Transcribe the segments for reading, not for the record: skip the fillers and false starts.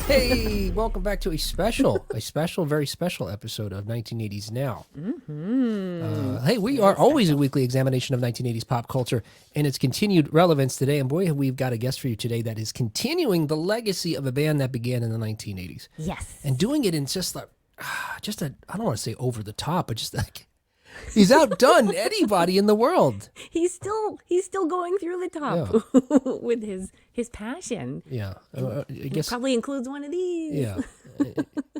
Hey, welcome back to a very special episode of 1980s Now. Hey, we are always a weekly examination of 1980s pop culture and its continued relevance today. And boy, we've got a guest for you today that is continuing the legacy of a band that began in the 1980s. Yes. And doing it in just a, I don't want to say over the top, but just like, he's outdone anybody in the world. He's still going through the top with his passion. Yeah. I guess probably includes one of these. Yeah.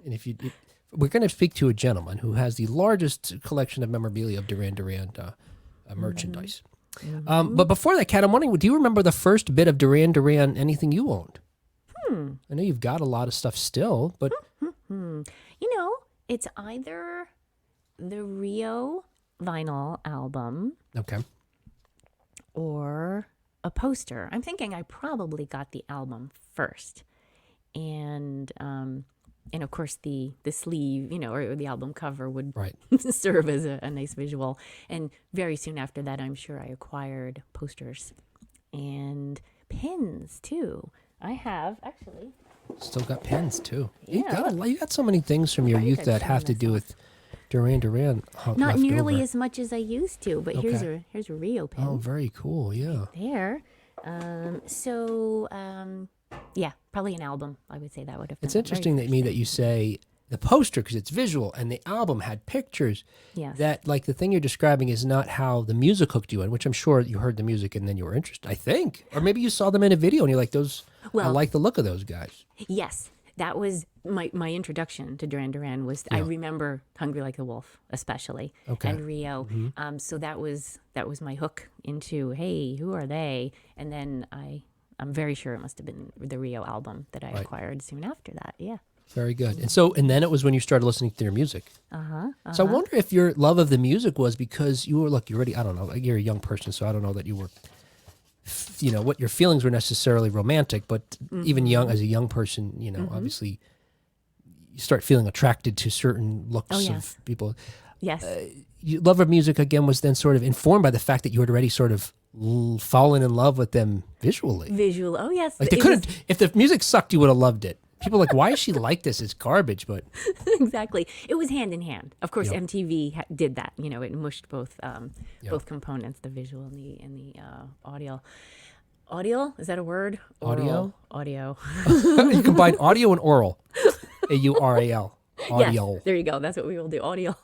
And we're going to speak to a gentleman who has the largest collection of memorabilia of Duran Duran merchandise. But before that, Kat, I'm wondering, do you remember the first bit of Duran Duran, anything you owned? I know you've got a lot of stuff still, but... You know, it's either the Rio vinyl album. Okay. Or a poster. I'm thinking I probably got the album first. And of course the sleeve, or the album cover would serve as a nice visual. And very soon after that, I'm sure I acquired posters and pins too. I have actually. Still got pens too. Yeah. You got so many things from your youth that have to do with Duran Duran. Not nearly as much as I used to, but here's a Rio pin. Oh, very cool. Yeah. There. Yeah, probably an album. I would say that would have been. It's interesting that you say the poster because it's visual and the album had pictures. Yes. That like the thing you're describing is not how the music hooked you in, which I'm sure you heard the music and then you were interested, I think. Or maybe you saw them in a video and you're like, I like the look of those guys. Yes. That was my introduction to Duran Duran was I remember Hungry Like the Wolf especially and Rio. So that was my hook into, hey, who are they? And then I'm very sure it must have been the Rio album that I acquired soon after that. Yeah. Very good. And then it was when you started listening to their music. So I wonder if your love of the music was because you were, you're already, I don't know, you're a young person, so I don't know that you were, what your feelings were necessarily romantic, but even as a young person, obviously you start feeling attracted to certain looks of people. Yes. Your love of music, again, was then sort of informed by the fact that you had already sort of fallen in love with them visually. Oh, yes. Like if the music sucked, you would have loved it. People are like, why is she like this? It's garbage, but... Exactly. It was hand in hand. Of course, MTV did that. It mushed both components, the visual and the audio. Audio? Is that a word? Audio? Audio. You combine audio and oral. AURAL. Audio. Yes, there you go. That's what we will do. Audio.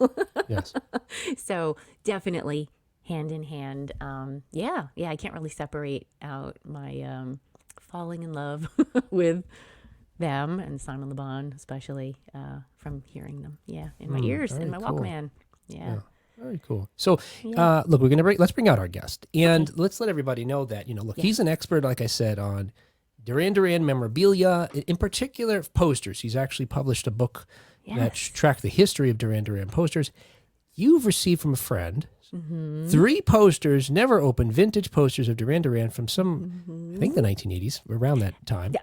Yes. So definitely hand in hand. Yeah. I can't really separate out my falling in love with them and Simon Le Bon, especially from hearing them. Yeah, in my ears, in my Walkman. Yeah. Very cool. So, look, let's bring out our guest, and let's let everybody know that he's an expert, like I said, on Duran Duran memorabilia, in particular posters. He's actually published a book that tracked the history of Duran Duran posters. You've received from a friend 3 posters, never opened, vintage posters of Duran Duran from I think the 1980s, around that time.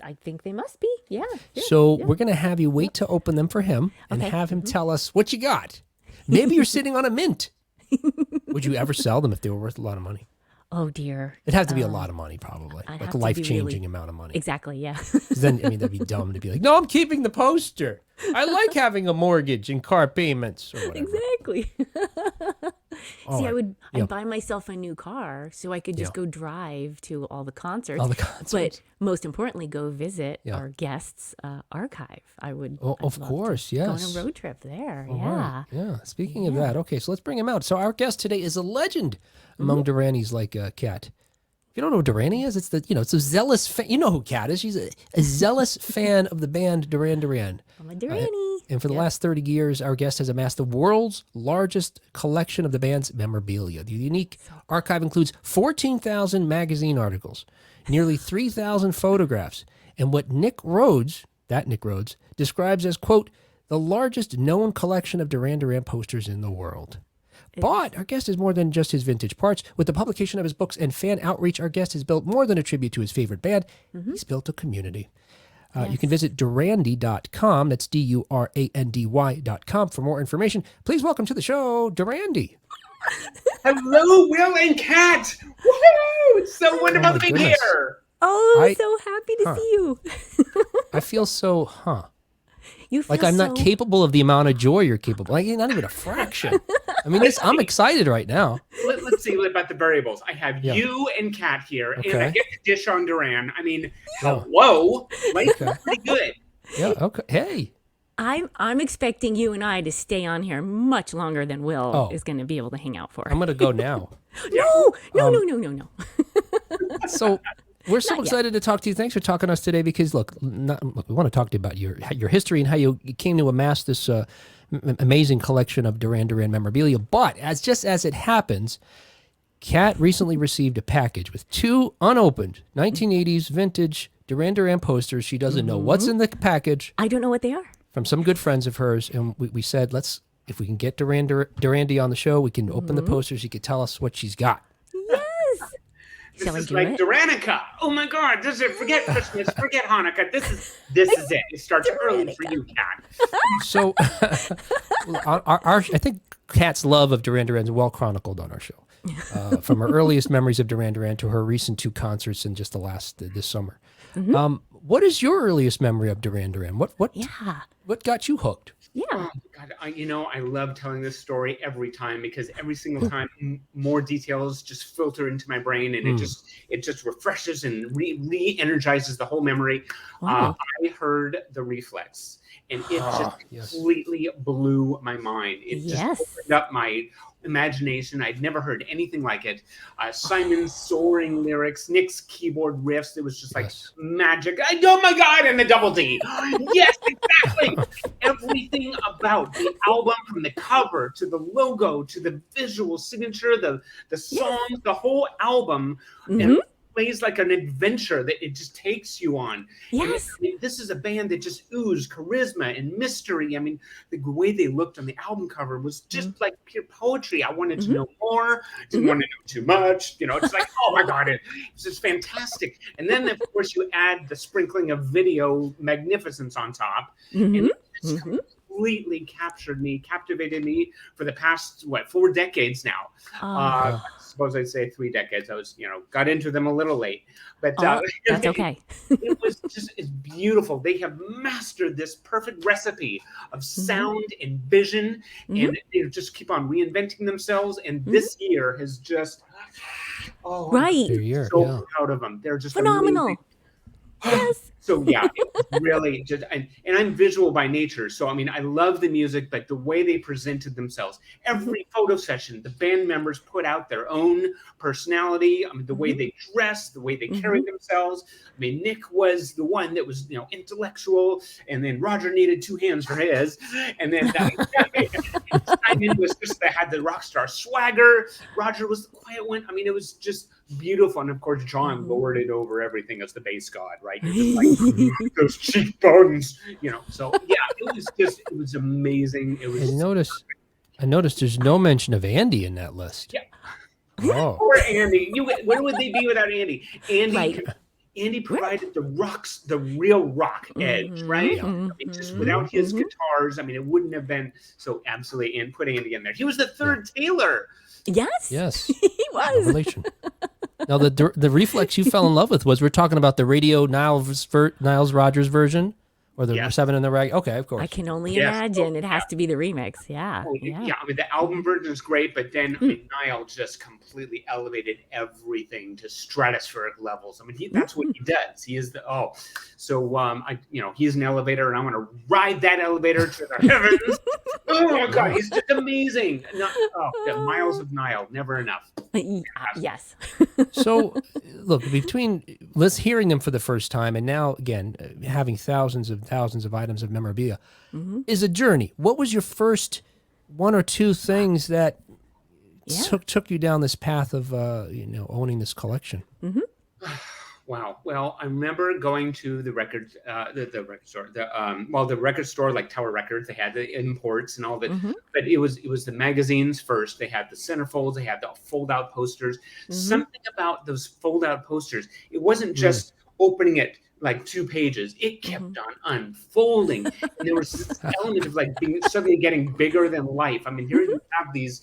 I think they must be. Yeah. So we're going to have you wait to open them for him and have him tell us what you got. Maybe you're sitting on a mint. Would you ever sell them if they were worth a lot of money? Oh, dear. It'd have to be a lot of money, probably. Like a life-changing amount of money. Exactly, yeah. Then, that'd be dumb to be like, no, I'm keeping the poster. I like having a mortgage and car payments or whatever. Exactly. See, I'd buy myself a new car so I could just go drive to all the concerts. But most importantly, go visit our guests' archive. Of course, yes. Go on a road trip there, Right. Yeah, speaking of that, okay, so let's bring him out. So our guest today is a legend among Durandies like Kat. If you don't know what Durandy is, it's it's a zealous fan. You know who Kat is. She's a zealous fan of the band Duran Duran. I'm a Durandy. And for the last 30 years, our guest has amassed the world's largest collection of the band's memorabilia. The unique archive includes 14,000 magazine articles, nearly 3,000 photographs, and what Nick Rhodes describes as, quote, the largest known collection of Duran Duran posters in the world. But our guest is more than just his vintage parts. With the publication of his books and fan outreach, our guest has built more than a tribute to his favorite band. He's built a community. You can visit Durandy.com. That's Durandy.com for more information. Please welcome to the show, Durandy. Hello, Will and Kat. Woohoo! It's so wonderful to be here. Oh, so happy to see you. I feel so, You feel like I'm not capable of the amount of joy you're capable. Like not even a fraction. I mean, I'm excited right now. Let's see about the variables. I have Yeah. you and Kat here, and Okay. I get to dish on Duran. I mean, hello, like pretty good. Yeah. Okay. Hey. I'm expecting you and I to stay on here much longer than Will is going to be able to hang out for. I'm going to go now. No. So we're so excited to talk to you. Thanks for talking to us today because, look, we want to talk to you about your history and how you came to amass this amazing collection of Duran Duran memorabilia. But as it happens, Kat recently received a package with 2 unopened 1980s vintage Duran Duran posters. She doesn't know what's in the package. I don't know what they are. From some good friends of hers, and we said, if we can get Durandy on the show, we can open the posters. She could tell us what she's got. Yes. This is like Duranica. Oh my God! Forget Christmas, forget Hanukkah. This is it. It starts early for you, Kat. So, I think Kat's love of Duran Duran is well chronicled on our show. From her earliest memories of Duran Duran to her recent 2 concerts in just this summer. What is your earliest memory of Duran Duran? What got you hooked? Yeah. Oh God, I love telling this story every time because every single time more details just filter into my brain and it just refreshes and re-energizes the whole memory. Wow. I heard the Reflex and it just completely blew my mind. It just opened up my imagination. I'd never heard anything like it. Simon's soaring lyrics, Nick's keyboard riffs. It was just like magic. Oh my God! And the double D. Yes, exactly. Everything about the album, from the cover to the logo to the visual signature, the songs, the whole album. And plays like an adventure that it just takes you on. Yes. And this is a band that just oozed charisma and mystery. I mean, the way they looked on the album cover was just like pure poetry. I wanted to know more, didn't want to know too much. It's like, oh my God, it's just fantastic. And then, of course, you add the sprinkling of video magnificence on top. And it just completely captivated me for the past, 4 decades now. I suppose I'd say 3 decades. I was, got into them a little late, but that's okay. It's beautiful. They have mastered this perfect recipe of sound and vision, and they just keep on reinventing themselves. And this year has just, right. so proud of them. They're just phenomenal. Amazing. Yes. So yeah, it's really just, and I'm visual by nature. So, I mean, I love the music, but the way they presented themselves, every photo session, the band members put out their own personality. I mean, the way they dressed, the way they carried themselves. I mean, Nick was the one that was, intellectual, and then Roger needed 2 hands for his. And then Simon was just, they had the rock star swagger. Roger was the quiet one. I mean, it was just beautiful. And of course, John lorded over everything as the bass god, right? Like, those cheekbones, So yeah, it was amazing. It was. I noticed there's no mention of Andy in that list. Yeah. Oh. Poor Andy. Where would they be without Andy? Andy provided the real rock edge, right? Yeah. Just without his guitars, I mean, it wouldn't have been so absolutely. And put Andy in there. He was the third Taylor. Yes, he was. No relation. Now the Reflex you fell in love with we're talking about the radio Niles Rodgers version, or the 7 in the Rag. Okay, of course. I can only imagine it has to be the remix. Yeah. I mean, the album version is great, but then Niall just completely elevated everything to stratospheric levels. I mean, that's what he does. He is he's an elevator, and I'm going to ride that elevator to the heavens. Oh my God, he's just amazing. The miles of Niall, never enough. Yes. So, look, between hearing them for the first time and now again having thousands of items of memorabilia is a journey. What was your first 1 or 2 things that took you down this path of owning this collection? Wow. Well, I remember going to the record store. The record store, like Tower Records, they had the imports and all that. But it was the magazines first. They had the centerfolds. They had the fold-out posters. Something about those fold-out posters. It wasn't just opening it like 2 pages. It kept on unfolding. And there was this element of like being suddenly getting bigger than life. I mean, here you have these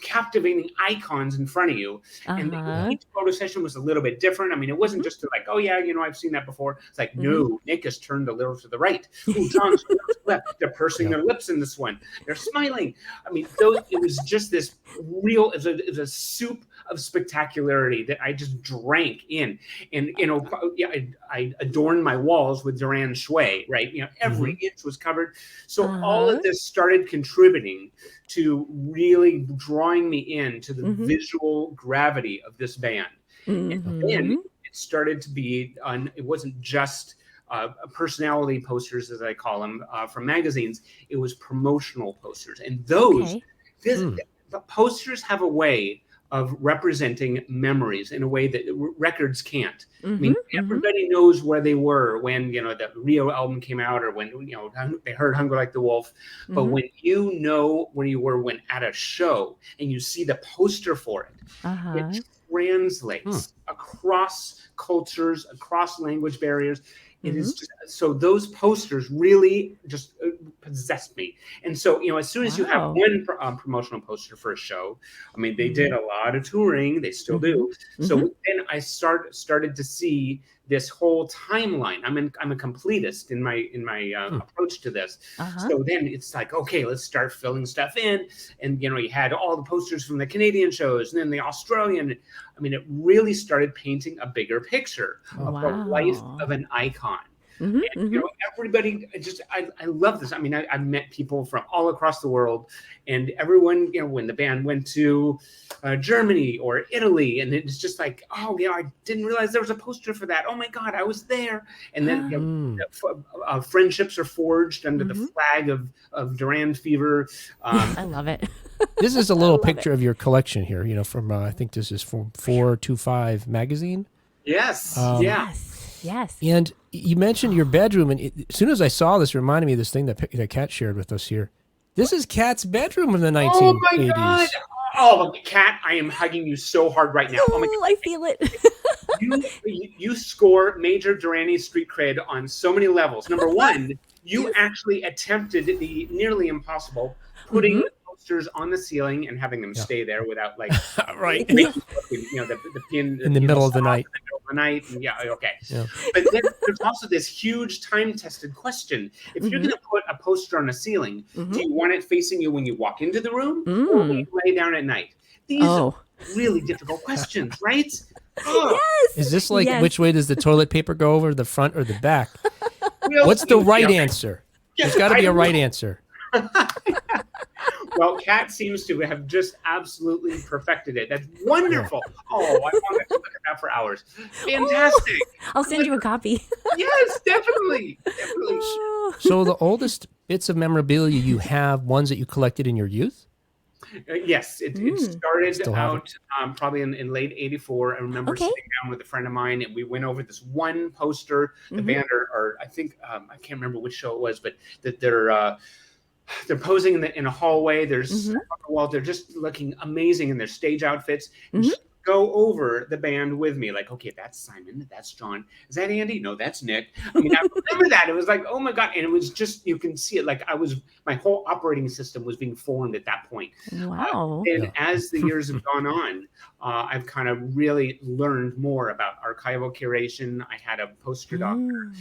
captivating icons in front of you. And each photo session was a little bit different. I mean, it wasn't just like, oh yeah, I've seen that before. It's like, no, Nick has turned a little to the right. Oh, John's to the left. They're pursing their lips in this one. They're smiling. I mean, it was just this real, it was a soup of spectacularity that I just drank in. And, I adorned my walls with Duran Shui, right? Every inch was covered. So all of this started contributing to really drawing me into the visual gravity of this band. And then it started to be, it wasn't just personality posters, as I call them, from magazines. It was promotional posters. And those, the posters have a way of representing memories in a way that records can't. I mean, everybody knows where they were when, the Rio album came out, or when, they heard Hunger Like the Wolf. But when you know where you were when at a show and you see the poster for it, it translates across cultures, across language barriers. It is just, so those posters really just possessed me. And so, as soon as you have one promotional poster for a show, I mean, they did a lot of touring, they still do. So then I started to see this whole timeline. I'm a completist in my approach to this. So then it's like, okay, let's start filling stuff in. And, you had all the posters from the Canadian shows and then the Australian. I mean, it really started painting a bigger picture of the life of an icon. And, everybody I love this. I mean, I met people from all across the world, and everyone, when the band went to Germany or Italy, and it's just like, oh yeah, I didn't realize there was a poster for that. Oh my God, I was there. And then friendships are forged under the flag of Durand Fever. I love it. This is a little picture of your collection here, from I think this is from 425 magazine. Yes. Yes. And you mentioned your bedroom, and as soon as I saw this, it reminded me of this thing that Kat shared with us here. This is Kat's bedroom in the 1980s. Oh my God. Oh, Kat, I am hugging you so hard right now. Oh my God. I feel it. You score Major Durandy street cred on so many levels. Number one, you actually attempted the nearly impossible, putting posters on the ceiling and having them stay there without right. The pin in the middle of the night. And But then there's also this huge time-tested question. If you're going to put a poster on a ceiling, do you want it facing you when you walk into the room or when you lay down at night? These are really difficult questions, right? Yes. Is this like which way does the toilet paper go, over the front or the back? What's the right answer? There's got to be a right answer. Well, Kat seems to have just absolutely perfected it. That's wonderful. Oh, I want to look at that for hours. Fantastic. I'll send you a copy. Yes, definitely. So the oldest bits of memorabilia you have, ones that you collected in your youth? Yes, it started out probably in late '84. I remember sitting down with a friend of mine, and we went over this one poster. The band are I think I can't remember which show it was, but that they're posing in a hallway. There's on the wall. They're just looking amazing in their stage outfits. And just go over the band with me, like, okay, that's Simon, that's John. Is that Andy? No, that's Nick. I mean, I remember that. It was like, oh my God. And it was just, you can see it. Like my whole operating system was being formed at that point. Wow. And as the years have gone on, I've kind of really learned more about archival curation. I had a poster doctor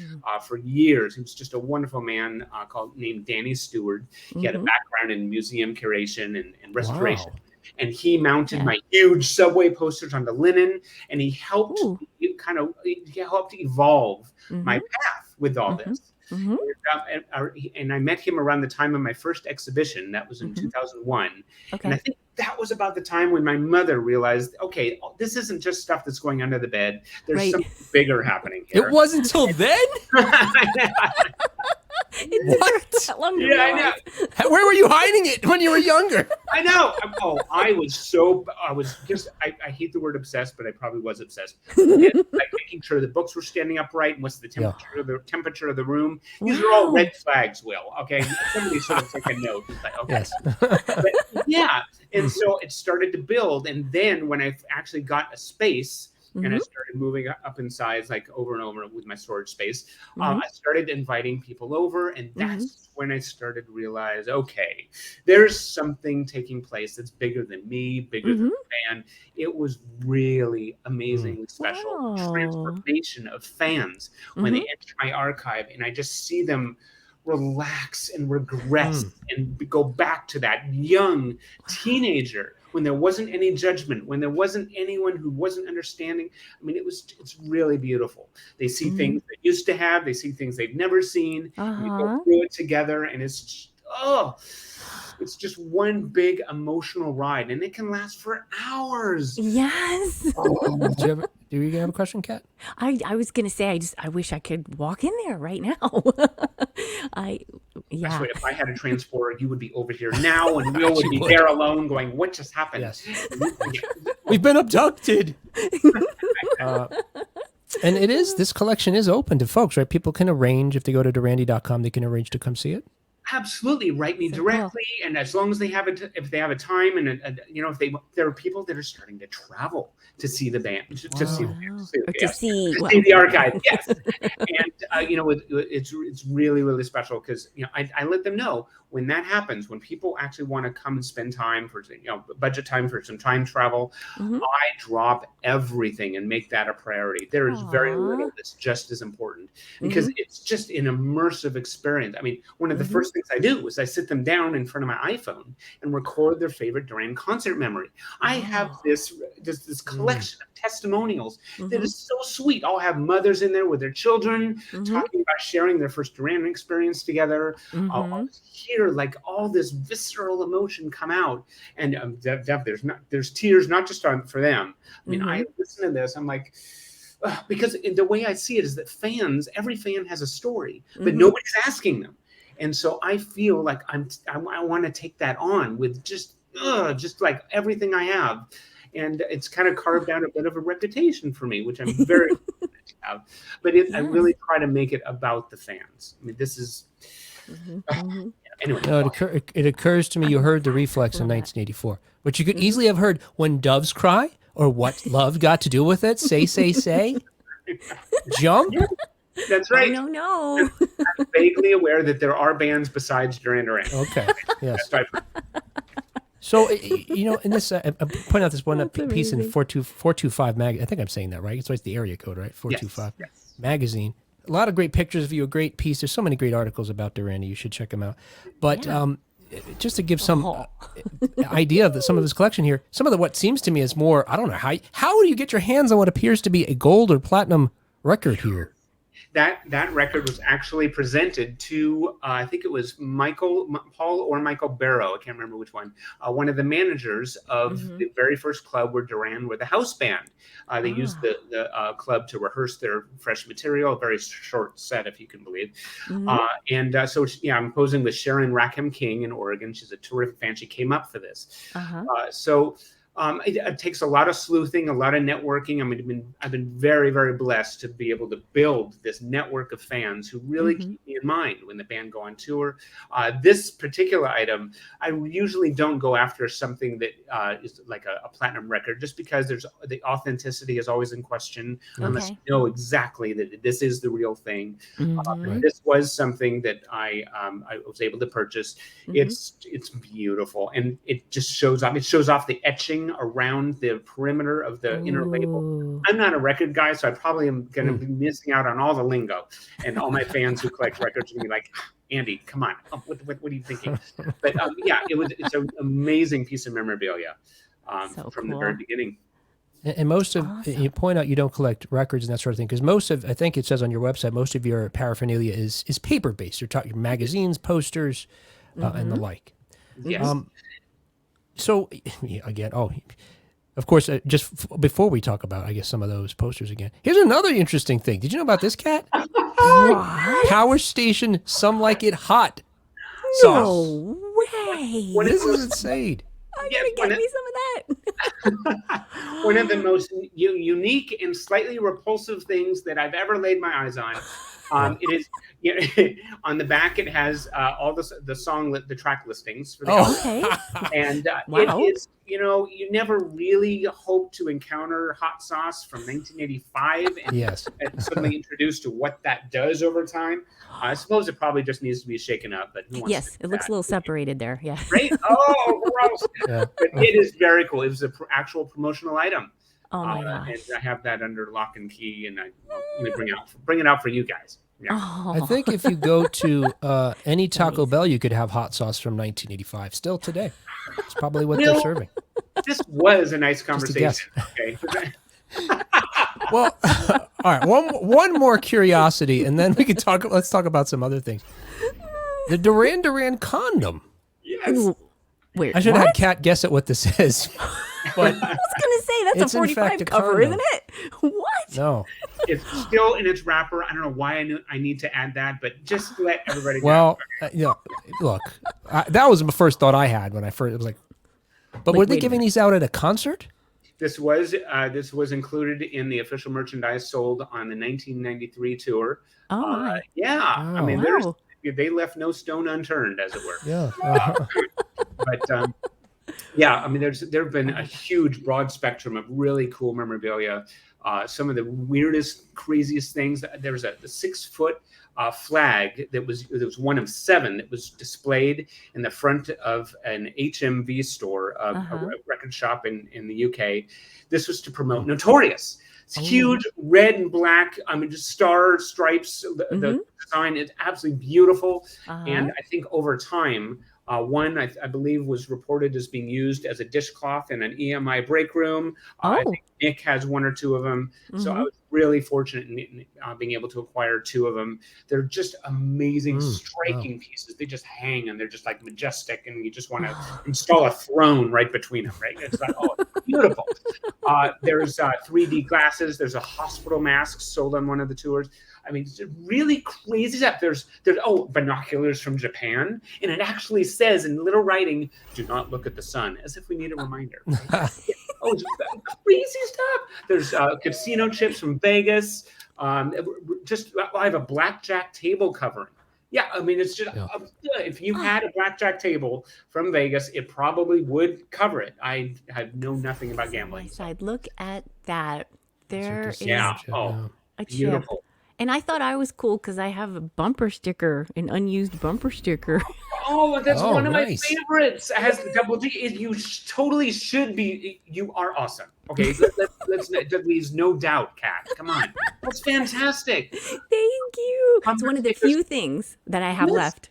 for years. He was just a wonderful man named Danny Stewart. He had a background in museum curation and restoration. Wow. And he mounted my huge subway posters on the linen, and he helped evolve my path with all this. And I met him around the time of my first exhibition. That was in 2001. And I think that was about the time when my mother realized, okay, this isn't just stuff that's going under the bed. There's something bigger happening here. It wasn't until then? What? I know. Where were you hiding it when you were younger? I know. Oh, I hate the word obsessed, but I probably was obsessed. Like making sure the books were standing upright and what's the temperature of the room. These are all red flags, Will. Okay. Somebody sort of take a note. It's like, okay. Yes. And so it started to build. And then when I actually got a space, and I started moving up in size like over and over with my storage space, Mm-hmm. I started inviting people over, and Mm-hmm. that's when I started to realize, okay, there's something taking place that's bigger than me, bigger than Mm-hmm. the band. It was really amazingly special. The Wow. transformation of fans when Mm-hmm. they enter my archive, and I just see them relax and regress and go back to that young teenager when there wasn't any judgment, when there wasn't anyone who wasn't understanding. I mean, it's really beautiful. They see Mm-hmm. things they used to have, they see things they've never seen, and we go Uh-huh. through it together, and it's just one big emotional ride, and it can last for hours. Yes. Do you have a question, Kat? I was gonna say I wish I could walk in there right now. I I swear, yeah. if I had a transporter, you would be over here now, and Will would be there alone going, what just happened? Yes. We've been abducted. And this collection is open to folks, right? People can arrange, if they go to Durandy.com, they can arrange to come see it. Absolutely, write me So directly, and as long as they have if they have a time, and if there are people that are starting to travel to see the band, to see the archive, yes, and it's really, really special because I let them know when that happens, when people actually want to come and spend time for budget time for some time travel, Mm-hmm. I drop everything and make that a priority. There is very little that's just as important because it's just an immersive experience. I mean, one of the first things I do is I sit them down in front of my iPhone and record their favorite Duran concert memory. I have this collection of testimonials that is so sweet. I'll have mothers in there with their children talking about sharing their first Duran experience together. I'll hear like all this visceral emotion come out, and there's tears not just for them. I mean, I listen to this, I'm like, because the way I see it is that every fan has a story, but nobody's asking them. And so I feel like I want to take that on with just like everything I have. And it's kind of carved out a bit of a reputation for me, which I'm very fortunate to have. But I really try to make it about the fans. I mean, this is... Anyway. No, it occurs to me you heard the Reflex in 1984, but you could easily have heard When Doves Cry or What Love Got to Do with It, Say, Jump. Yeah, that's right. Oh, no. I'm vaguely aware that there are bands besides Duran Duran. Okay, yes. That's right. So, in this, I point out this one piece in 425 mag. I think I'm saying that right. It's the area code, right? 425 yes. magazine. A lot of great pictures of you, a great piece. There's so many great articles about Durandy. You should check them out. But just to give some idea of some of his collection here, some of what seems to me is more, I don't know, how do you get your hands on what appears to be a gold or platinum record here? That record was actually presented to I think it was Paul or Michael Barrow, I can't remember which one of the managers of the very first club where Duran were the house band. They used the club to rehearse their fresh material, a very short set, if you can believe. So I'm posing with Sharon Rackham King in Oregon. She's a terrific fan. She came up for this. It takes a lot of sleuthing, a lot of networking. I mean, I've been very, very blessed to be able to build this network of fans who really keep me in mind when the band go on tour. This particular item, I usually don't go after something that is like a platinum record, just because the authenticity is always in question, unless you know exactly that this is the real thing. This was something that I was able to purchase. It's beautiful, and it just shows off. It shows off the etching around the perimeter of the inner label. I'm not a record guy, so I probably am going to be missing out on all the lingo, and all my fans who collect records are going to be like, Andy, come on, what are you thinking? But it's an amazing piece of memorabilia from the very beginning. And most of you point out you don't collect records and that sort of thing, because most of, I think it says on your website, most of your paraphernalia is paper based. You're talking magazines, posters, and the like. Yes. So again, of course, just before we talk about, I guess, some of those posters again, here's another interesting thing. Did you know about this, Kat? Power Station, Some Like It Hot sauce. No way. This is insane. I'm going to get me some of that. One of the most unique and slightly repulsive things that I've ever laid my eyes on It is, on the back. It has all the track listings for the album. Okay. And Wow. it is, you never really hope to encounter Hot Sauce from 1985 and suddenly introduced to what that does over time. I suppose it probably just needs to be shaken up, but who wants Yes, to do it looks that? a little separated there. Yeah. Right? Oh, gross. But it is very cool. It was an actual promotional item. Oh my gosh. And I have that under lock and key, and I'm going to bring it out for you guys. Yeah. Oh. I think if you go to any Taco Bell, you could have hot sauce from 1985 still today. It's probably what they're serving. This was a nice Just a guess. conversation. Okay. Well, all right. One more curiosity, and then we can talk. Let's talk about some other things. The Duran Duran condom. Yes. Ooh, wait, I should have what? had Kat guess at what this is. But I was gonna say that's It's a in 45 fact a cover, condom. isn't it? What? no. It's still in its wrapper. I don't know why I need to add that, but just let everybody know. Well, look, that was the first thought I had when I first. It was like, but were they wait a giving minute. these out at a concert? This was included in the official merchandise sold on the 1993 tour. Oh my. Yeah, I mean, Wow. they left no stone unturned, as it were. Yeah. But yeah, I mean, there have been a huge, broad spectrum of really cool memorabilia. Some of the weirdest, craziest things. There was the 6-foot flag that was one of 7 that was displayed in the front of an HMV store, a record shop in the UK. This was to promote Notorious. It's huge, red and black. I mean, just star stripes. The design is absolutely beautiful. And I think over time, one I believe was reported as being used as a dishcloth in an EMI break room. I think Nick has 1 or 2 of them. So I was really fortunate in being able to acquire 2 of them. They're just amazing, striking pieces. They just hang and they're just like majestic, and you just want to install a throne right between them. Right? It's like, oh, it's beautiful. There's 3D glasses. There's a hospital mask sold on one of the tours. I mean, it's really crazy stuff. There's binoculars from Japan, and it actually says in little writing, "Do not look at the sun," as if we need a reminder. Right? It's crazy stuff. There's casino chips from Vegas. I have a blackjack table covering. Yeah, I mean, it's just if you had a blackjack table from Vegas, it probably would cover it. I know nothing about gambling. Side, look at that. There is a chip. beautiful. And I thought I was cool because I have a bumper sticker, an unused bumper sticker. Oh, that's one of my nice. favorites. It has the double G. You totally should be. You are awesome. Okay, let's that leaves no doubt, Kat. Come on, that's fantastic. Thank you. Bumper It's one of the stickers. few things that I have left.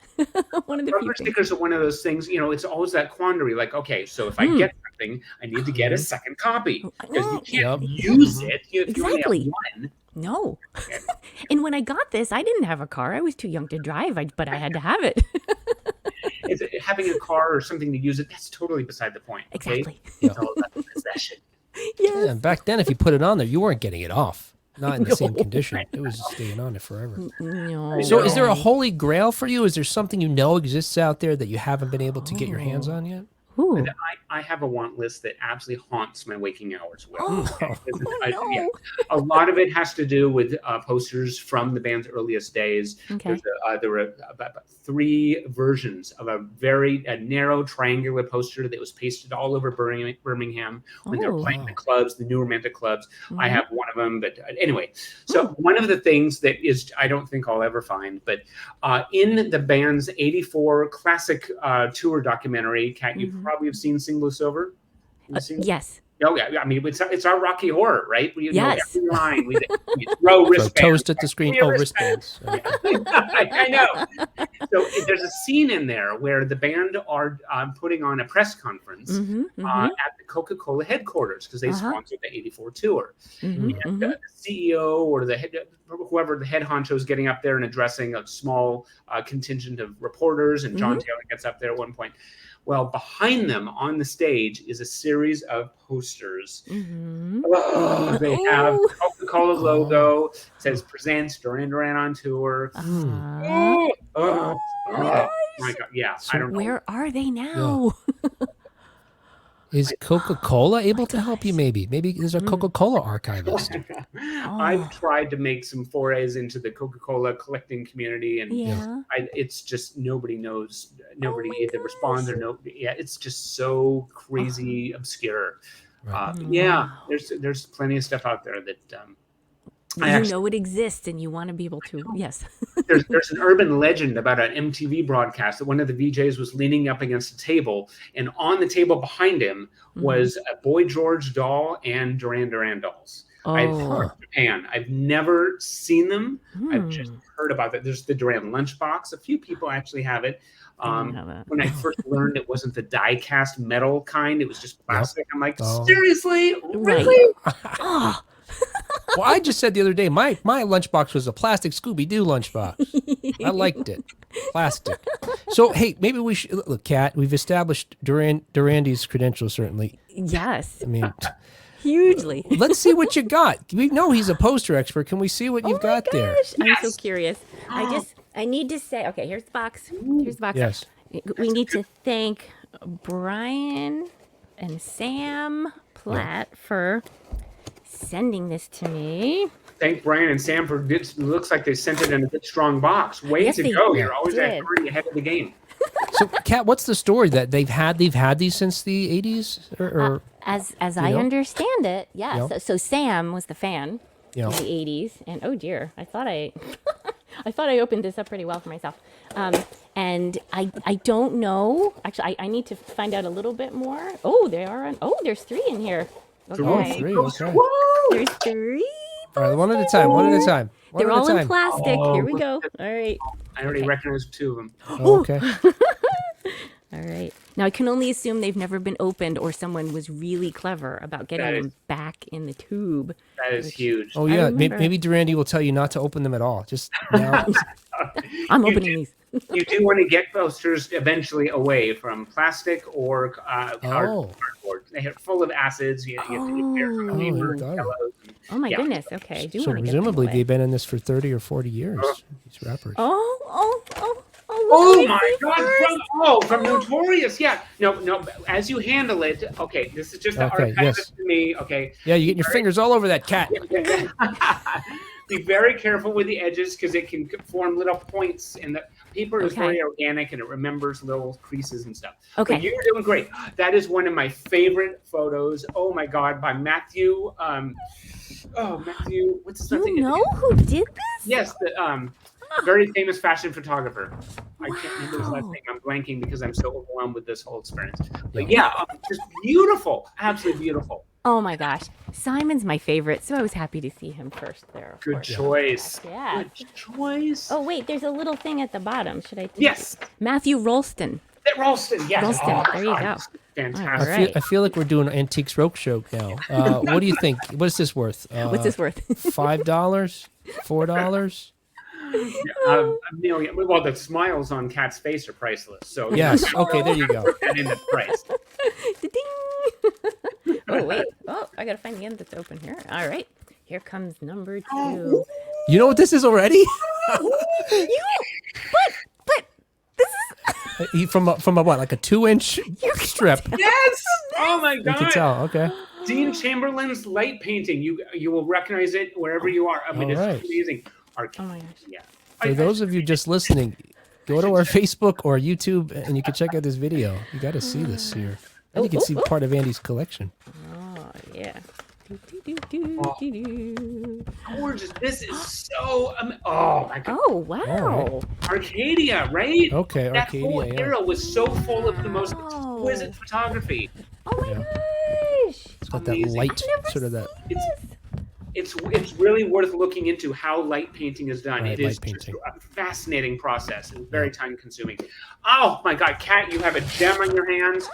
One of the few Bumper things. stickers are one of those things. It's always that quandary. Like, okay, so if I get something, I need to get a second copy because you can't use it if you only Exactly. have one. No. And when I got this, I didn't have a car. I was too young to drive, but I had to have it. Having a car or something to use it, that's totally beside the point. Okay? Exactly. It's all about the possession. Yes. Yeah, and back then, if you put it on there, you weren't getting it off. Not in the same condition. It was just staying on it forever. No. So, is there a holy grail for you? Is there something you know exists out there that you haven't been able to get your hands on yet? Ooh. I have a want list that absolutely haunts my waking hours. Well, No. a lot of it has to do with posters from the band's earliest days. Okay. There were about 3 versions of a very narrow triangular poster that was pasted all over Birmingham when they were playing the clubs, the new romantic clubs. I have one of them, but anyway. So one of the things that is I don't think I'll ever find, but in the band's '84 classic tour documentary, Kat, you probably have seen Sing Blue Silver. Yes. Oh yeah, I mean it's our Rocky Horror, right? We know Yes. every line. We throw So wristbands. toast at the screen. Oh, wristbands. I know. So there's a scene in there where the band are putting on a press conference at the Coca-Cola headquarters because they sponsored the '84 tour. And the CEO or whoever the head honcho is getting up there and addressing a small contingent of reporters, and John Taylor gets up there at one point. Well, behind them on the stage is a series of posters. Oh, they have the Coca-Cola logo. It says presents Duran Duran on tour. Oh my God. Yeah, So I don't know. Where are they now? Is Coca-Cola able to help you? Maybe there's a Coca-Cola archivist. I've tried to make some forays into the Coca-Cola collecting community, and it's just nobody knows. Nobody either responds or nobody. Yeah, it's just so crazy obscure. Yeah, there's plenty of stuff out there that. It exists, and you want to be able to. Yes. There's an urban legend about an MTV broadcast that one of the VJs was leaning up against a table, and on the table behind him was a Boy George doll and Duran Duran dolls. I've heard of Japan. I've never seen them. I've just heard about that. There's the Duran lunchbox. A few people actually have it. When I first learned it wasn't the die-cast metal kind, it was just plastic. I'm like, seriously? Really? Well, I just said the other day, my lunchbox was a plastic Scooby-Doo lunchbox. I liked it. Plastic. So, hey, maybe we should... Look, Kat, we've established Durandy's credentials, certainly. Yes. I mean... Hugely. Let's see what you got. We know he's a poster expert. Can we see what you've got there? I'm so curious. I need to say... Okay, here's the box. Here's the box. Yes. We need to thank Brian and Sam Platt for... sending this to me. Thank Brian and Sam for it. Looks like they sent it in a good strong box. Way to go! You're always ahead of the game. So, Kat, what's the story that they've had these since the 80s? Or as I understand it, yes. Yeah. So Sam was the fan in the 80s, and oh dear, I thought I opened this up pretty well for myself. And I don't know. Actually, I need to find out a little bit more. Oh, they are on. Oh, there's 3 in here. Okay. Oh, 3. Okay. There's 3. All right, one at a time. They're all in plastic. Here we go. All right. I already recognize 2 of them. Oh, okay. All right. Now, I can only assume they've never been opened or someone was really clever about getting them back in the tube. That is huge. Oh, yeah. Maybe Durandy will tell you not to open them at all. Just now. I'm opening these. You do want to get posters eventually away from plastic or cardboard. They're full of acids. You have to get careful from neighbors. Oh, my goodness. Okay. I do so want to presumably get they've been in this for 30 or 40 years, these wrappers. Oh my God! From Notorious, yeah. No. As you handle it, okay. This is just the archivist to me. Okay. Yeah, you're getting your fingers all over that, Kat. Be very careful with the edges because it can form little points, and the paper is very organic and it remembers little creases and stuff. Okay, but you're doing great. That is one of my favorite photos. Oh my God, by Matthew. Matthew. What's his name? You know who did this? Yes, the very famous fashion photographer. I can't remember his last name. I'm blanking because I'm so overwhelmed with this whole experience. But yeah, just beautiful, absolutely beautiful. Oh my gosh, Simon's my favorite, so I was happy to see him first there. Good choice. Yeah. Good choice. Oh wait, there's a little thing at the bottom. Should I take Yes. Matthew Rolston. Ralston, yes. Ralston, there you go. Fantastic. Right. I feel like we're doing Antiques Roadshow now. What do you think? What is this worth? What's this worth? $5? $4? A million. Well, the smiles on Kat's face are priceless. So yes. Okay, there you go. And in the price. Oh wait. Oh, I gotta find the end that's open here. All right. Here comes number 2. You know what this is already? But this is from a what? Like a 2-inch strip. Yes. Oh my God. You can tell. Okay. Dean Chamberlain's light painting. You will recognize it wherever you are. I mean, it's amazing. Oh my gosh. Yeah. For those of you just listening, go to our Facebook or YouTube and you can check out this video. You got to see this here. And you can see part of Andy's collection. Oh, yeah. Gorgeous. This is so... oh, my God. Oh, wow. Right. Arcadia, right? Okay, that Arcadia, whole era was so full of the most exquisite photography. Oh, my gosh. It's got that light, sort of that... It's really worth looking into how light painting is done. Right, it is just a fascinating process and very time consuming. Oh my God, Kat, you have a gem on your hands.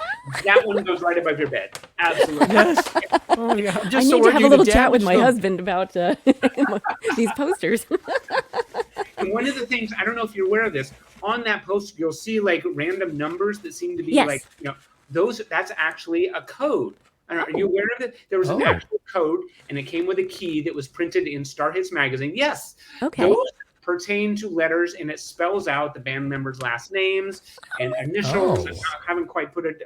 That one goes right above your bed. Absolutely. Yes. Oh, yeah. I need to have a little chat with my husband about these posters. And one of the things, I don't know if you're aware of this, on that poster, you'll see like random numbers that seem to be like, that's actually a code. Are you aware of it? There was an actual code, and it came with a key that was printed in Star Hits magazine. Yes. Okay. pertain to letters, and it spells out the band members' last names and initials. Oh. I haven't quite put it,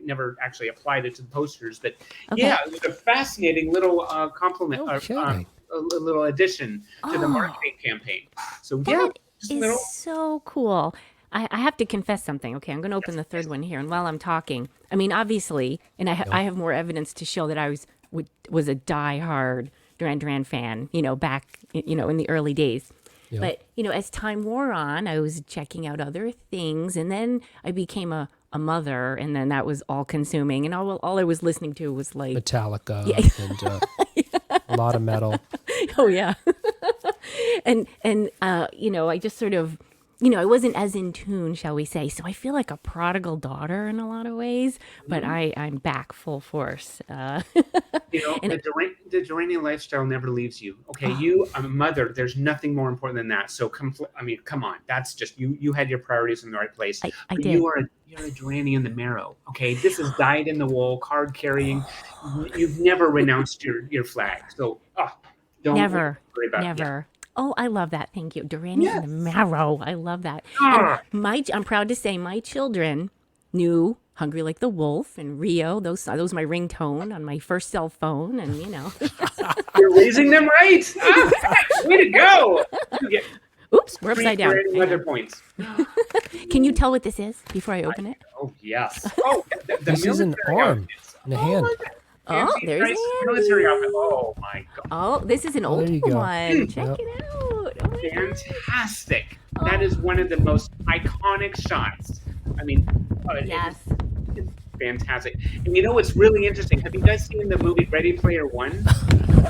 never actually applied it to the posters, but Okay. yeah, it was a fascinating little compliment, Okay. a little addition to the marketing campaign. So yeah, Is so cool. I have to confess something. Okay, I'm going to open the third one here. And while I'm talking, I mean, obviously, and I have more evidence to show that I was a diehard Duran Duran fan, back, in the early days. Yeah. But, as time wore on, I was checking out other things. And then I became a mother. And then that was all consuming. And all I was listening to was like Metallica and a lot of metal. Oh yeah. and I just sort of, I wasn't as in tune, shall we say. So I feel like a prodigal daughter in a lot of ways, but I'm back full force. The Duranian lifestyle never leaves you. Okay, you, I'm a mother. There's nothing more important than that. So come on. That's just you had your priorities in the right place. I did. You're a Duranian in the marrow. Okay, this is dyed in the wool, card carrying. You've never renounced your flag. So don't Never. worry about it. Never. Oh, I love that. Thank you. Durandy in the marrow. I love that. And I'm proud to say my children knew Hungry Like the Wolf and Rio. Those my ringtone on my first cell phone. And, You're raising them right. Way to go. You get Oops, we're upside down. weather points. Can you tell what this is before I open it? Oh, yes. Oh, the This is an military arm outfits. and a hand. Oh, there's Nice Andy. military outfit. Oh, my God. Oh, this is an there old you go. one. Check Yep. it out. Oh my God. Fantastic. That is one of the most iconic shots. I mean, Yes. it's fantastic. And what's really interesting? Have you guys seen the movie Ready Player One?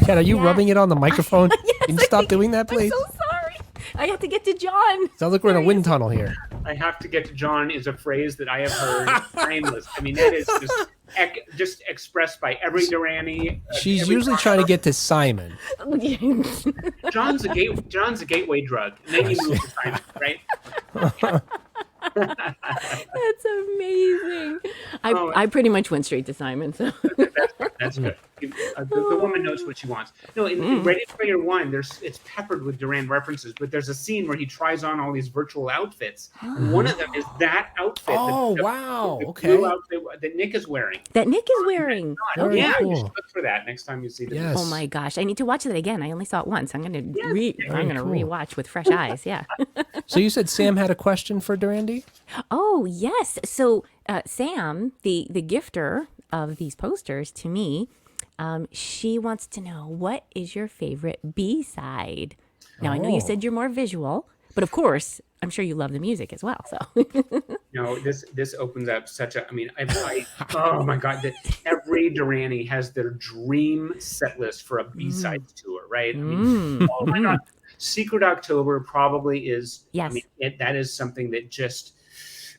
Kat, are you Yes. rubbing it on the microphone? Can you stop doing that, I'm please? so sorry. I have to get to John. Sounds like we're in a wind tunnel here. I have to get to John is a phrase that I have heard timeless. I mean, that is just expressed by every Duranie. She's every usually trying to get to Simon. John's a gateway drug, and then you move to Simon, right? That's amazing. I pretty much went straight to Simon. So That's good. The woman knows what she wants. No, in Ready Player One, it's peppered with Duran references, but there's a scene where he tries on all these virtual outfits. And one of them is that outfit. Oh, the wow. blue Okay. outfit that Nick is wearing. that Nick is wearing. Very Yeah, you cool. should look for that next time you see the Yes. Oh my gosh, I need to watch that again. I only saw it once. I'm gonna cool. rewatch with fresh eyes. Yeah. So you said Sam had a question for Durandy? Oh yes. So Sam, the gifter of these posters to me, she wants to know, what is your favorite B-side? Now I know you said you're more visual, but of course I'm sure you love the music as well. So This opens up such a. I mean, oh my God! Every Duranie has their dream set list for a B-sides tour, right? I mean, oh my God! Secret October probably is. Yes. I mean, that is something that just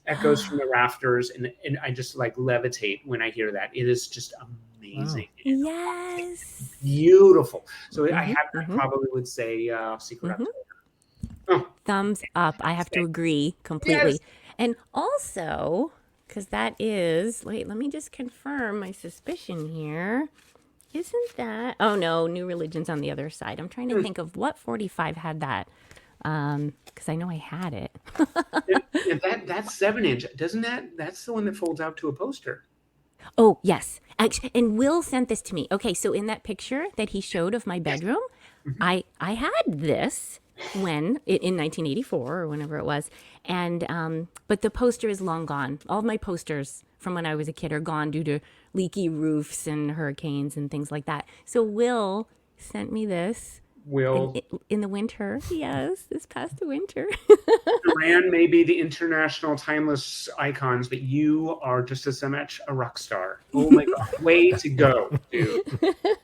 echoes from the rafters, and I just like levitate when I hear that. It is just amazing. yes. Beautiful. So I probably would say Secret October. Oh, Thumbs up. I have to agree completely. Yes. And also, because that is, wait, let me just confirm my suspicion here. Isn't that, oh no, New Religion's on the other side. I'm trying to think of what 45 had that. Because I know I had it. and that's 7-inch, doesn't that's the one that folds out to a poster. Oh, yes. Actually, and Will sent this to me. Okay, so in that picture that he showed of my bedroom, I had this in 1984 or whenever it was. And but the poster is long gone. All of my posters from when I was a kid are gone due to leaky roofs and hurricanes and things like that. So Will sent me this. Will In the winter, yes, this past winter. Duran may be the international timeless icons, but you are just as much a rock star. Oh my God, way to go, dude!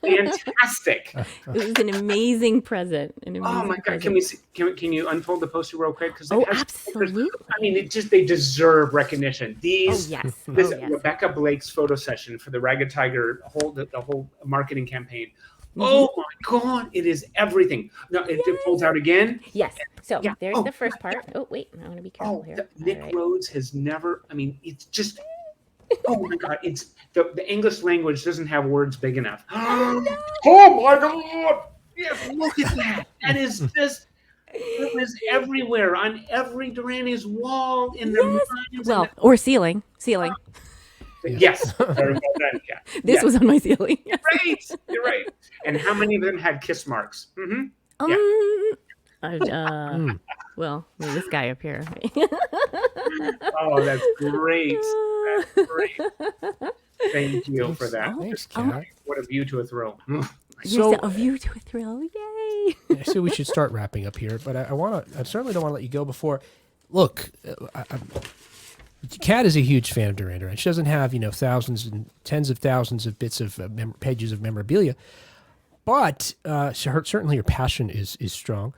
Fantastic. This is an amazing present. Oh my God, can we see? Can you unfold the poster real quick? Because Absolutely. I mean, they deserve recognition. These, yes. this yes. Rebecca Blake's photo session for the Ragged Tiger the whole marketing campaign. Oh my God, it is everything. No, it folds out again. Yes. So Yeah. there's Oh. the first part. Oh, wait, I want to be careful here. Nick All right. Rhodes has never, I mean, it's just, oh my God, it's the English language doesn't have words big enough. Oh my God. Yes, look at that. That is just, It was everywhere on every Durandy's wall in their Yes. minds. Well, or ceiling. Yes, very well done, Kat. This was on my ceiling. Yes. You're right. And how many of them had kiss marks? Mm-hmm. Well, this guy up here. Oh, that's great. That's great. Thank you for that. Thanks, Kat. What a view to a thrill. So, a view to a thrill. Yay. So we should start wrapping up here, but I certainly don't want to let you go before. Look, Kat is a huge fan of Durandy, and she doesn't have thousands and tens of thousands of bits of pages of memorabilia, but certainly her passion is strong.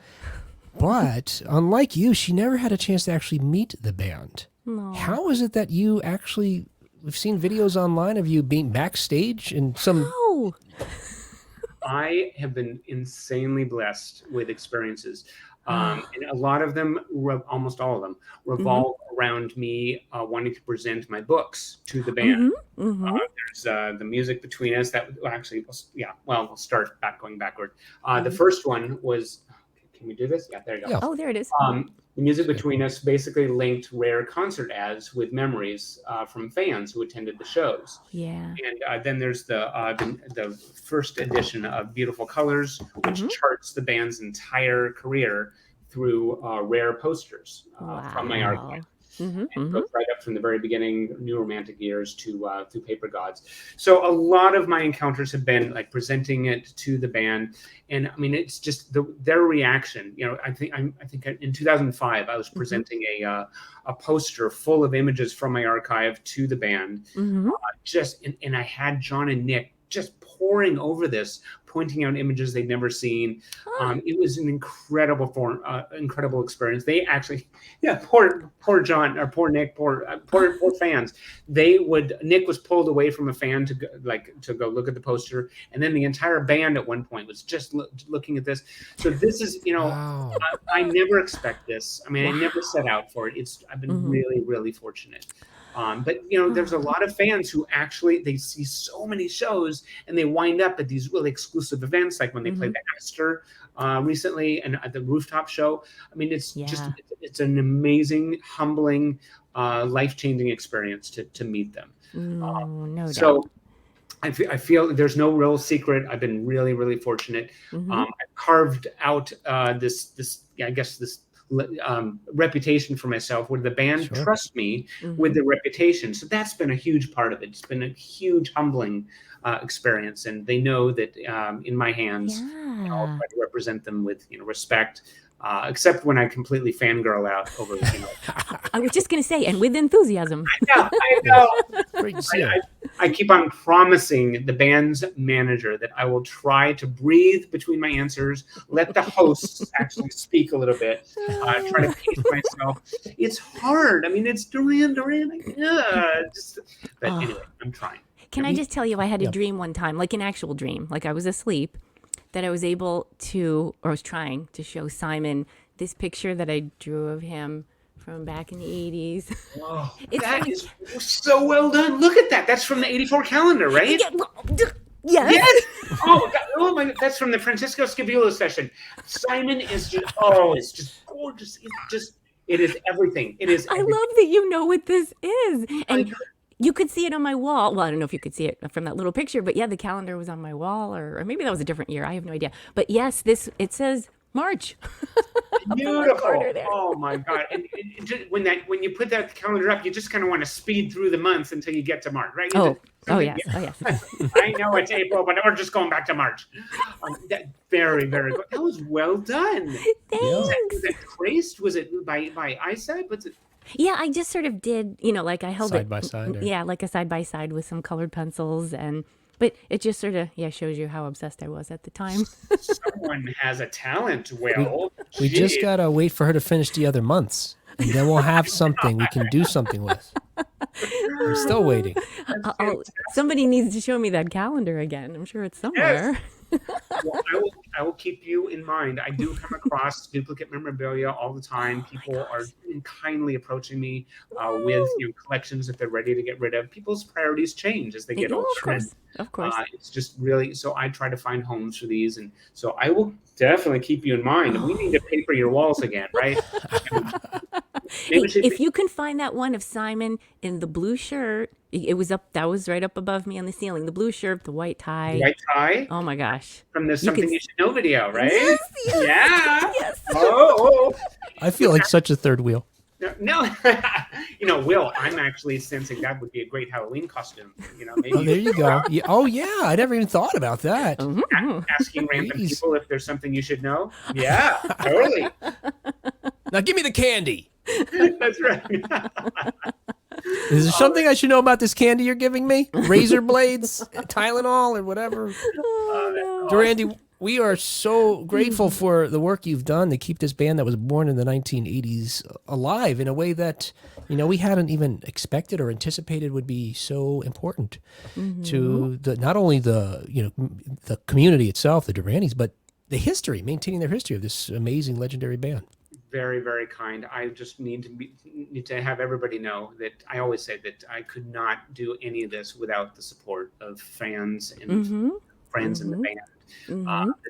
But unlike you, she never had a chance to actually meet the band. No. How is it that you actually? We've seen videos online of you being backstage and some. Oh. I have been insanely blessed with experiences. And a lot of them, almost all of them, revolve around me wanting to present my books to the band. There's the music between us that actually, we'll start going backward. The first one was, can we do this? Yeah, there you go. Yeah. Oh, there it is. The music between us basically linked rare concert ads with memories from fans who attended the shows. Yeah. And then there's the first edition of Beautiful Colors, which charts the band's entire career through rare posters from my archive. And goes right up from the very beginning, New Romantic Years to Paper Gods. So a lot of my encounters have been like presenting it to the band, and I mean it's just their reaction. I think in 2005 I was presenting a poster full of images from my archive to the band. And I had John and Nick just poring over this, pointing out images they'd never seen. It was an incredible experience. They actually, poor John or poor Nick, poor fans. Nick was pulled away from a fan to go look at the poster, and then the entire band at one point was just looking at this. So this is, Wow. I never expect this. I mean, I never set out for it. I've been really, really fortunate. But there's a lot of fans who actually they see so many shows and they wind up at these really exclusive events, like when they played the Astor recently and at the rooftop show. I mean, it's it's an amazing, humbling, life-changing experience to meet them. No doubt. So I feel there's no real secret. I've been really, really fortunate. I've carved out this reputation for myself, where the band trusts me with the reputation. So that's been a huge part of it. It's been a huge humbling experience, and they know that in my hands, I'll try to represent them with respect. Except when I completely fangirl out over. I was just going to say, and with enthusiasm. I know. Great to see. I keep on promising the band's manager that I will try to breathe between my answers, let the hosts actually speak a little bit, try to pace myself. It's hard. I mean, it's Duran. But anyway, I'm trying. Can I just tell you, I had a dream one time, like an actual dream, like I was asleep, that I was able to, or I was trying to show Simon this picture that I drew of him from back in the 80s. Oh, that is so well done. Look at that. That's from the 84 calendar, right? Yes. Oh my God. That's from the Francisco Scavullo session. Simon is it's just gorgeous. It is everything. It is everything. I love that you know what this is. And you could see it on my wall. Well, I don't know if you could see it from that little picture, but the calendar was on my wall, or maybe that was a different year. I have no idea. But yes, it says March. Beautiful. Oh my God. And when you put that calendar up, you just kind of want to speed through the months until you get to March, right? Yes. I know it's April, but we're just going back to March. That very, very good. That was well done. Thanks. Was that traced? Was it by eyesight? Was it? Yeah, I just sort of did, like I held Side it by side, or? Yeah, like a side by side with some colored pencils, but it just sort of shows you how obsessed I was at the time. Someone has a talent. Well, we just gotta wait for her to finish the other months, and then we'll have something we can do something with. We're still waiting. Somebody needs to show me that calendar again. I'm sure it's somewhere. Yes. Well, I I will keep you in mind. I do come across duplicate memorabilia all the time. People are kindly approaching me with collections that they're ready to get rid of. People's priorities change as they get older. Of course. It's just really, so I try to find homes for these, and so I will definitely keep you in mind. We need to paper your walls again, right? If you can find that one of Simon in the blue shirt, it was up. That was right up above me on the ceiling. The blue shirt, the white tie. White tie. Oh my gosh! From the Something You Should Know video, right? Yes, yeah. Yes. Oh. I feel like such a third wheel. No, Will, I'm actually sensing that would be a great Halloween costume. Maybe. Oh, there you go. Yeah. Oh, yeah. I never even thought about that. Asking random people if there's something you should know. Yeah, totally. Now give me the candy. That's right. Is there something I should know about this candy you're giving me? Razor blades, Tylenol, or whatever. Durandy, we are so grateful for the work you've done to keep this band that was born in the 1980s alive in a way that, we hadn't even expected or anticipated would be so important to not only the community itself, the Durandys, but the history, maintaining their history of this amazing legendary band. Very, very kind. I just need to have everybody know that I always say that I could not do any of this without the support of fans and friends in the band.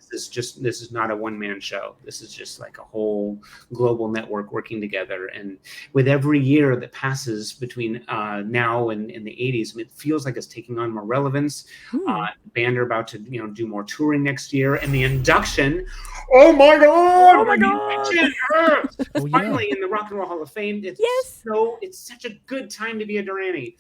This is not a one-man show. This is just like a whole global network working together. And with every year that passes between now and in the 80s, it feels like it's taking on more relevance. The band are about to do more touring next year, and the induction. Oh my God! Oh my God! Finally in the Rock and Roll Hall of Fame. It's such a good time to be a Durandy.